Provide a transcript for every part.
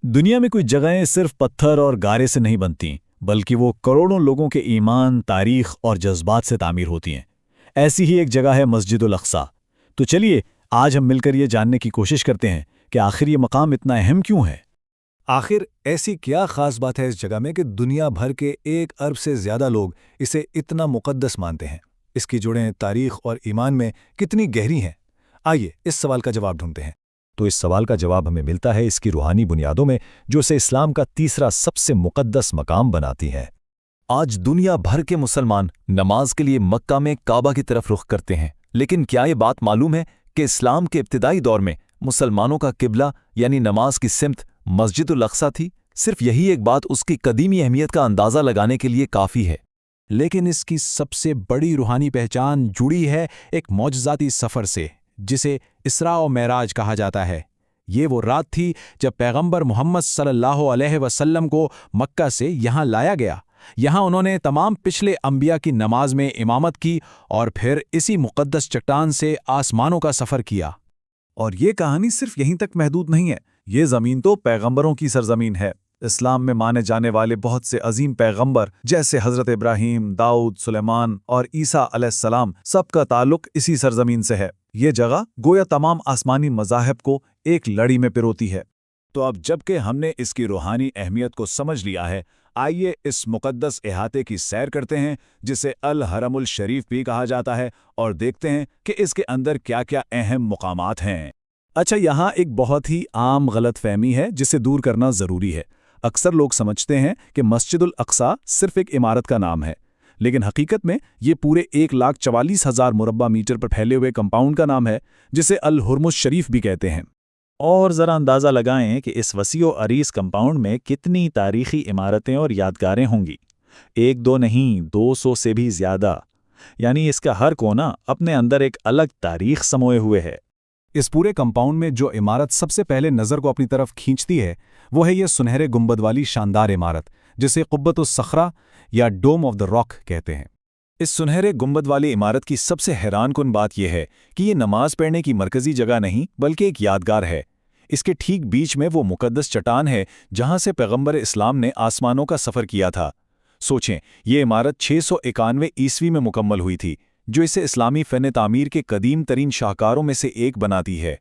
दुनिया में कोई जगहें सिर्फ पत्थर और गारे से नहीं बनती, बल्कि वो करोड़ों लोगों के ईमान, तारीख और जज्बात से तामीर होती हैं। ऐसी ही एक जगह है मस्जिदुल अक्सा। तो चलिए आज हम मिलकर ये जानने की कोशिश करते हैं कि आखिर ये मकाम इतना अहम क्यों है। आखिर ऐसी क्या खास बात है इस जगह में कि दुनिया भर के 1 अरब से ज्यादा लोग इसे इतना मुकद्दस मानते हैं। इसकी जुड़ें तारीख और ईमान में कितनी गहरी हैं। आइए इस सवाल का जवाब ढूंढते हैं। तो इस सवाल का जवाब हमें मिलता है इसकी रूहानी बुनियादों में, जो इसे इस्लाम का तीसरा सबसे मुकद्दस मकाम बनाती हैं। आज दुनिया भर के मुसलमान नमाज के लिए मक्का में काबा की तरफ रुख करते हैं, लेकिन क्या ये बात मालूम है कि इस्लाम के इब्तिदाई दौर में मुसलमानों का किबला यानी नमाज की सिमत मस्जिदुल अक्सा थी। सिर्फ यही एक बात उसकी कदीमी अहमियत का अंदाज़ा लगाने के लिए काफ़ी है। लेकिन इसकी सबसे बड़ी रूहानी पहचान जुड़ी है एक मौजज़ाती सफ़र से, जिसे इसरा और मेराज कहा जाता है। ये वो रात थी जब पैगंबर मोहम्मद सल्लल्लाहु अलैहि वसल्लम को मक्का से यहाँ लाया गया। यहाँ उन्होंने तमाम पिछले अंबिया की नमाज में इमामत की और फिर इसी मुक़द्दस चट्टान से आसमानों का सफ़र किया। और ये कहानी सिर्फ यहीं तक महदूद नहीं है। ये ज़मीन तो पैगंबरों की सरजमीन है। इस्लाम में माने जाने वाले बहुत से अजीम पैगंबर जैसे हज़रत इब्राहीम, दाऊद, सुलेमान और ईसा अलैहिस्सलाम सबका ताल्लुक इसी सरजमीन से है। ये जगह गोया तमाम आसमानी मज़ाहिब को एक लड़ी में पिरोती है। तो अब जबकि हमने इसकी रूहानी अहमियत को समझ लिया है, आइए इस मुकद्दस इहाते की सैर करते हैं, जिसे अल हरमुल शरीफ भी कहा जाता है, और देखते हैं कि इसके अंदर क्या क्या अहम मकामात हैं। अच्छा, यहाँ एक बहुत ही आम गलतफहमी है जिसे दूर करना ज़रूरी है। अक्सर लोग समझते हैं कि मस्जिदुल अक्सा सिर्फ एक इमारत का नाम है, लेकिन हकीकत में ये पूरे 1,44,000 मुरब्बा मीटर पर फैले हुए कंपाउंड का नाम है, जिसे अल हुरमुज शरीफ भी कहते हैं। और ज़रा अंदाज़ा लगाएं कि इस वसीओ अरीस कंपाउंड में कितनी तारीख़ी इमारतें और यादगारें होंगी। 1-2 नहीं, 200 से भी ज़्यादा। यानी इसका हर कोना अपने अंदर एक अलग तारीख़ समोए हुए है। इस पूरे कंपाउंड में जो इमारत सबसे पहले नज़र को अपनी तरफ खींचती है, वो है ये सुनहरे गुंबद वाली शानदार इमारत, जिसे क़ुब्बतुस सखरा या डोम ऑफ द रॉक कहते हैं। इस सुनहरे गुंबद वाली इमारत की सबसे हैरानकुन बात यह है कि ये नमाज पढ़ने की मरकज़ी जगह नहीं, बल्कि एक यादगार है। इसके ठीक बीच में वो मुकद्दस चट्टान है जहां से पैगंबर इस्लाम ने आसमानों का सफ़र किया था। सोचें, ये इमारत 691 ईस्वी में मुकम्मल हुई थी, जो इसे इस्लामी फ़न तामीर के कदीम तरीन शाहकारों में से एक बनाती है।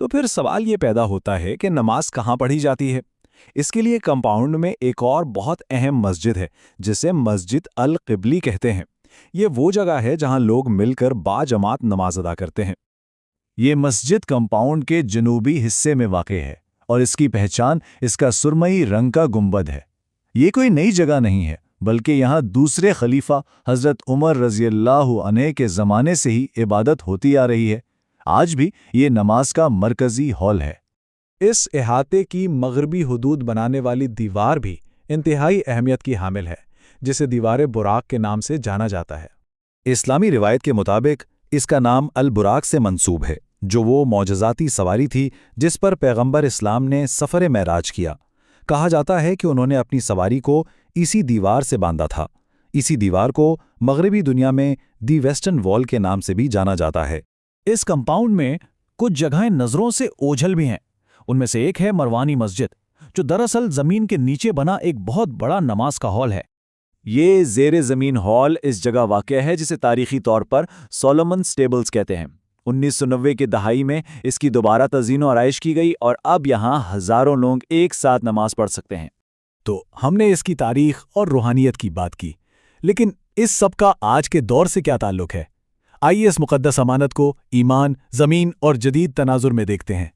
तो फिर सवाल ये पैदा होता है कि नमाज कहाँ पढ़ी जाती है। इसके लिए कंपाउंड में एक और बहुत अहम मस्जिद है, जिसे मस्जिद अल क़िबली कहते हैं। ये वो जगह है जहां लोग मिलकर बाजमात नमाज अदा करते हैं। ये मस्जिद कंपाउंड के जनूबी हिस्से में वाक़ है और इसकी पहचान इसका सुरमई रंग का गुंबद है। ये कोई नई जगह नहीं है, बल्कि यहाँ दूसरे खलीफा हज़रत उमर रज़ियल्लाहु अन्हु के ज़माने से ही इबादत होती आ रही है। आज भी ये नमाज का मरकज़ी हॉल है। इस इहाते की मगरबी हुदूद बनाने वाली दीवार भी इंतहाई अहमियत की हामिल है, जिसे दीवार बुराक के नाम से जाना जाता है। इस्लामी रिवायत के मुताबिक इसका नाम अल बुराक से मंसूब है, जो वो मौजज़ाती सवारी थी जिस पर पैगंबर इस्लाम ने सफ़र मेराज किया। कहा जाता है कि उन्होंने अपनी सवारी को इसी दीवार से बांधा था। इसी दीवार को मगरबी दुनिया में दी वेस्टर्न वॉल के नाम से भी जाना जाता है। इस कंपाउंड में कुछ जगहें नज़रों से ओझल भी हैं। उनमें से एक है मरवानी मस्जिद, जो दरअसल ज़मीन के नीचे बना एक बहुत बड़ा नमाज का हॉल है। ये ज़ेरे ज़मीन हॉल इस जगह वाक़ है जिसे तारीख़ी तौर पर सोलोमन स्टेबल्स कहते हैं। 1990 की दहाई में इसकी दोबारा तज़ीन और आराइश की गई और अब यहाँ हज़ारों लोग एक साथ नमाज पढ़ सकते हैं। तो हमने इसकी तारीख़ और रूहानियत की बात की, लेकिन इस सब का आज के दौर से क्या ताल्लुक़ है? आइए इस मुक़द्दस अमानत को ईमान, ज़मीन और जदीद तनाजुर में देखते हैं।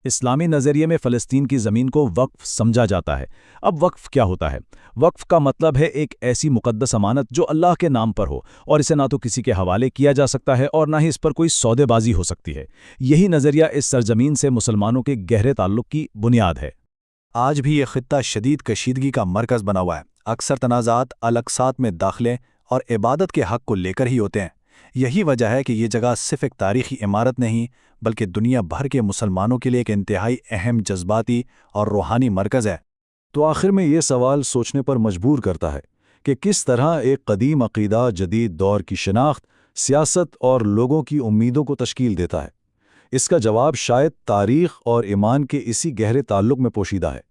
इस्लामी नज़रिए में फ़लस्तीन की ज़मीन को वक्फ़ समझा जाता है। अब वक्फ़ क्या होता है? वक्फ़ का मतलब है एक ऐसी मुक़द्दस अमानत जो अल्लाह के नाम पर हो और इसे ना तो किसी के हवाले किया जा सकता है और ना ही इस पर कोई सौदेबाजी हो सकती है। यही नज़रिया इस सरजमीन से मुसलमानों के गहरे ताल्लुक़ की बुनियाद है। आज भी ये ख़ित्ता शदीद कशीदगी का मरकज़ बना हुआ है। अक्सर तनाज़ात अल-अक़सा में दाखिले और इबादत के हक़ को लेकर ही होते हैं। यही वजह है कि ये जगह सिर्फ एक तारीख़ी इमारत नहीं, बल्कि दुनिया भर के मुसलमानों के लिए एक इंतहाई अहम जज्बाती और रूहानी मरकज़ है। तो आखिर में ये सवाल सोचने पर मजबूर करता है कि किस तरह एक कदीम अक़ीदा जदीद दौर की शनाख्त, सियासत और लोगों की उम्मीदों को तश्कील देता है। इसका जवाब शायद तारीख़ और ईमान के इसी गहरे ताल्लुक़ में पोशीदा है।